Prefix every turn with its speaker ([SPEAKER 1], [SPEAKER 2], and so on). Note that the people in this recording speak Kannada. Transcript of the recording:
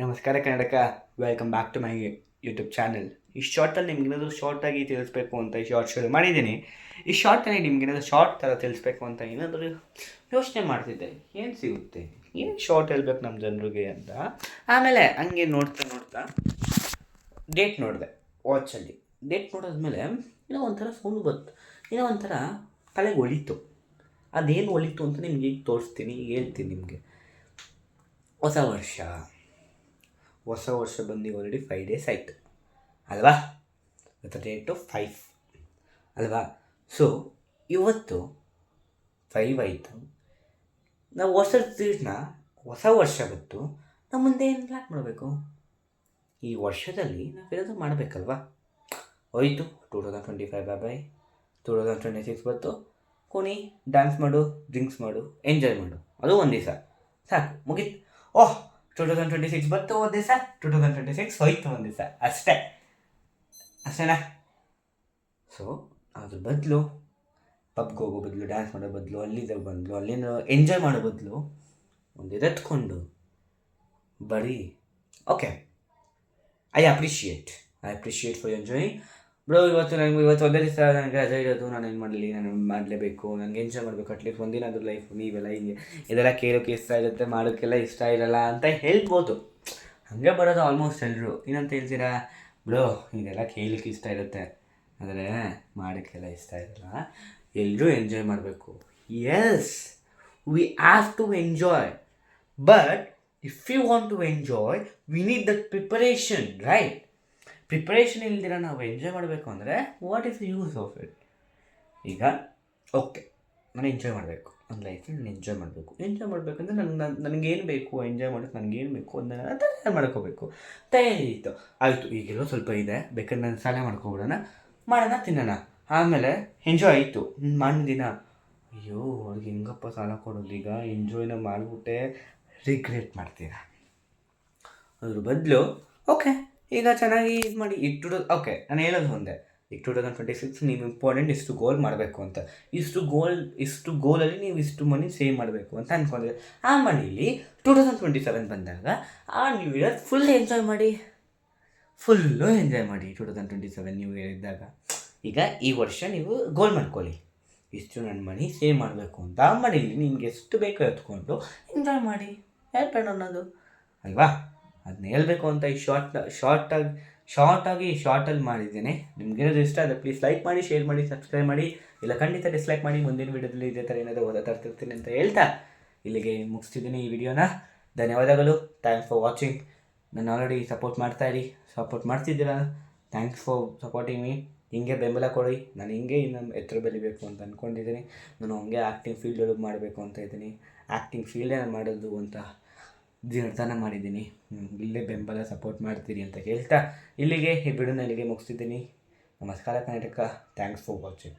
[SPEAKER 1] ನಮಸ್ಕಾರ ಕನ್ನಡಕ, welcome back to my YouTube channel. ಈ ಶಾರ್ಟಲ್ಲಿ ನಿಮ್ಗೇನಾದರೂ ಶಾರ್ಟಾಗಿ ತಿಳಿಸ್ಬೇಕು ಅಂತ ಈ ಶಾರ್ಟ್ ಶುರು ಮಾಡಿದ್ದೀನಿ. ಈ ಶಾರ್ಟಲ್ಲಿ ನಿಮ್ಗೇನಾದರೂ ಶಾರ್ಟ್ ಥರ ತಿಳಿಸ್ಬೇಕು ಅಂತ ಏನಾದರೂ ಯೋಚನೆ ಮಾಡ್ತಿದ್ದೆ, ಏನು ಸಿಗುತ್ತೆ, ಏನು ಶಾರ್ಟ್ ಹೇಳ್ಬೇಕು ನಮ್ಮ ಜನರಿಗೆ ಅಂತ. ಆಮೇಲೆ ಹಂಗೆ ನೋಡ್ತಾ ನೋಡ್ತಾ ಡೇಟ್ ನೋಡಿದೆ ವಾಚಲ್ಲಿ. ಡೇಟ್ ನೋಡಿದ್ಮೇಲೆ ಏನೋ ಒಂಥರ ಸೌಂಡ್ ಬಂತು, ಏನೋ ಒಂಥರ ತಲೆಗೆ ಒಳಿತು. ಅದೇನು ಒಳಿತು ಅಂತ ನಿಮ್ಗೆ ಈಗ ತೋರಿಸ್ತೀನಿ, ಈಗ ಹೇಳ್ತೀನಿ ನಿಮಗೆ. ಹೊಸ ವರ್ಷ ಬಂದು ಆಲ್ರೆಡಿ 5 days ಆಯಿತು ಅಲ್ವಾ? ಇವತ್ತು ಡೇಟು 5 ಅಲ್ವಾ? ಸೊ ಇವತ್ತು 5 ಆಯಿತು. ನಾವು ಹೊಸ ವರ್ಷ ಬಂತು, ನಾವು ಮುಂದೆ ಏನು ಪ್ಲ್ಯಾನ್ ಮಾಡಬೇಕು? ಈ ವರ್ಷದಲ್ಲಿ ನಾವೇನಾದರೂ ಮಾಡಬೇಕಲ್ವಾ? ಹೋಯಿತು 2025 ಬಾಯ್. 2026 ಬಂತು, ಕುಣಿ, ಡ್ಯಾನ್ಸ್ ಮಾಡು, ಡ್ರಿಂಕ್ಸ್ ಮಾಡು, ಎಂಜಾಯ್ ಮಾಡು. ಅದು ಒಂದು ದಿವಸ ಸಾಕು, ಮುಗೀತು. 2026 ಬಂತು ಒಂದು ದಿವಸ, 2026 ಹೋಯ್ತು ಒಂದು ದಿವಸ, ಅಷ್ಟೇನಾ? ಸೊ ಅದ್ರ ಬದಲು ಪಬ್ಗೆ ಹೋಗೋ ಬದಲು, ಡ್ಯಾನ್ಸ್ ಮಾಡೋ ಬದಲು, ಅಲ್ಲಿದ್ದ ಬದಲು, ಅಲ್ಲಿಂದ ಎಂಜಾಯ್ ಮಾಡೋ ಬದಲು ಒಂದು ಎತ್ಕೊಂಡು ಬರೀ okay, I appreciate for enjoying bro. ಇವತ್ತು ಒಂದೇ ದಿವಸ ನನಗೆ ರಜೆ ಇರೋದು, ನಾನು ಏನು ಮಾಡಲಿ, ನಾನು ಮಾಡಲೇಬೇಕು, ನನಗೆ ಎಂಜಾಯ್ ಮಾಡಬೇಕು, ಅಟ್ಲೀಸ್ಟ್ ಒಂದಿನ ಅದು ಲೈಫ್. ನೀವೆಲ್ಲ ಹಿಂಗೆ ಇದೆಲ್ಲ ಕೇಳೋಕ್ಕೆ ಇಷ್ಟ ಇರುತ್ತೆ, ಮಾಡೋಕ್ಕೆಲ್ಲ ಇಷ್ಟ ಇರಲ್ಲ ಅಂತ ಹೇಳ್ಬೋದು. ಹಾಗೆ ಬರೋದು ಆಲ್ಮೋಸ್ಟ್ ಎಲ್ಲರೂ. ಏನಂತ ಹೇಳ್ತೀರಾ ಬ್ರೋ? ಇದೆಲ್ಲ ಕೇಳೋಕ್ಕೆ ಇಷ್ಟ ಇರುತ್ತೆ, ಆದರೆ ಮಾಡೋಕ್ಕೆಲ್ಲ ಇಷ್ಟ ಇರಲ್ಲ. ಎಲ್ಲರೂ ಎಂಜಾಯ್ ಮಾಡಬೇಕು. Yes, we have to enjoy, but if you want to enjoy we need that preparation, right? Preparation ಇಲ್ದಿರ ನಾವು ಎಂಜಾಯ್ ಮಾಡಬೇಕು ಅಂದರೆ what is the use of it? ಈಗ ಓಕೆ, ನಾನು ಎಂಜಾಯ್ ಮಾಡಬೇಕು, ನನ್ನ ಲೈಫಲ್ಲಿ ನಾನು ಎಂಜಾಯ್ ಮಾಡಬೇಕಂದ್ರೆ ನನಗೇನು ಬೇಕು, ಎಂಜಾಯ್ ಮಾಡೋಕ್ಕೆ ನನಗೇನು ಬೇಕು ಅದನ್ನು ತಯಾರು ಮಾಡ್ಕೋಬೇಕು. ತಯಾರಿ ಇತ್ತು, ಆಯಿತು. ಈಗೆಲ್ಲೋ ಸ್ವಲ್ಪ ಇದೆ, ಬೇಕಾದ್ರೆ ನಾನು ಸಾಲ ಮಾಡ್ಕೊಬಿಡೋಣ, ಮಾಡೋಣ, ತಿನ್ನೋಣ, ಆಮೇಲೆ ಎಂಜಾಯ್ ಆಯಿತು. ಮಾಡಿದ ದಿನ ಅಯ್ಯೋ ಅವ್ರಿಗೆ ಹೆಂಗಪ್ಪ ಸಾಲ ಕೊಡೋದು, ಈಗ ಎಂಜಾಯ್ನ ಮಾಡಿಬಿಟ್ಟೆ ರಿಗ್ರೆಟ್ ಮಾಡ್ತೀರಾ. ಅದ್ರ ಬದಲು ಓಕೆ, ಈಗ ಚೆನ್ನಾಗಿ ಇದು ಮಾಡಿ ಓಕೆ, ನಾನು ಹೇಳೋದು ಒಂದೇ, ಈಗ 2026 ನೀವು ಇಂಪಾರ್ಟೆಂಟ್ ಇಷ್ಟು ಗೋಲ್ ಮಾಡಬೇಕು ಅಂತ. ಇಷ್ಟು ಗೋಲಲ್ಲಿ ನೀವು ಇಷ್ಟು ಮನಿ ಸೇವ್ ಮಾಡಬೇಕು ಅಂತ ಅಂದ್ಕೊಂಡಿದ್ದೆ. ಆ ಮನಿಲಿ 2027 ಬಂದಾಗ ಆ ನ್ಯೂ ಇಯರ್ ಫುಲ್ಲು ಎಂಜಾಯ್ ಮಾಡಿ. 2027 ನ್ಯೂ ಇಯರ್ ಇದ್ದಾಗ ಈಗ ಈ ವರ್ಷ ನೀವು ಗೋಲ್ ಮಾಡ್ಕೊಳ್ಳಿ, ಇಷ್ಟು ನನ್ನ ಮನಿ ಸೇವ್ ಮಾಡಬೇಕು ಅಂತ. ಆ ಮನೇಲಿ ನಿಮ್ಗೆ ಎಷ್ಟು ಬೇಕೋ ಎತ್ಕೊಂಡು ಎಂಜಾಯ್ ಮಾಡಿ, ಬೇಡ ಅನ್ನೋದು ಅಲ್ವಾ? ಅದನ್ನ ಹೇಳ್ಬೇಕು ಅಂತ ಈ ಶಾರ್ಟಲ್ಲಿ ಮಾಡಿದ್ದೀನಿ. ನಿಮ್ಗೇನಾದ್ರು ಇಷ್ಟ ಆದರೆ ಪ್ಲೀಸ್ ಲೈಕ್ ಮಾಡಿ, ಶೇರ್ ಮಾಡಿ, ಸಬ್ಸ್ಕ್ರೈಬ್ ಮಾಡಿ, ಇಲ್ಲ ಖಂಡಿತ ಡಿಸ್ಲೈಕ್ ಮಾಡಿ. ಮುಂದಿನ ವೀಡಿಯೋದಲ್ಲಿ ಇದೇ ಥರ ಏನಾದರೂ ಓದಾ ಇರ್ತೀನಿ ಅಂತ ಹೇಳ್ತಾ ಇಲ್ಲಿಗೆ ಮುಗಿಸ್ತಿದ್ದೀನಿ ಈ ವಿಡಿಯೋನ. ಧನ್ಯವಾದಗಳು. Thanks for watching. ನಾನು ಆಲ್ರೆಡಿ ಸಪೋರ್ಟ್ ಮಾಡ್ತಿದ್ದೀರಾ. Thanks for supporting me. ಹಿಂಗೆ ಬೆಂಬಲ ಕೊಡಿ. ನಾನು ಹಿಂಗೆ ಇನ್ನು ಎತ್ತರ ಬೆಳಿಬೇಕು ಅಂತ ಅಂದ್ಕೊಂಡಿದ್ದೀನಿ. ನಾನು ಹಂಗೆ ಆ್ಯಕ್ಟಿಂಗ್ ಫೀಲ್ಡೊಳಗೆ ಮಾಡಬೇಕು ಅಂತ ಇದ್ದೀನಿ. ಆ್ಯಕ್ಟಿಂಗ್ ಫೀಲ್ಡೇ ನಾನು ಮಾಡೋದು ಅಂತ ನಿರ್ಧಾರ ಮಾಡಿದ್ದೀನಿ. ಇಲ್ಲೇ ಬೆಂಬಲ ಸಪೋರ್ಟ್ ಮಾಡ್ತೀರಿ ಅಂತ ಹೇಳ್ತಾ ಇಲ್ಲಿಗೆ ಈ ವಿಡಿಯೋನ ಮುಗಿಸ್ತಿದ್ದೀನಿ. ನಮಸ್ಕಾರ ಕರ್ನಾಟಕ. Thanks for watching.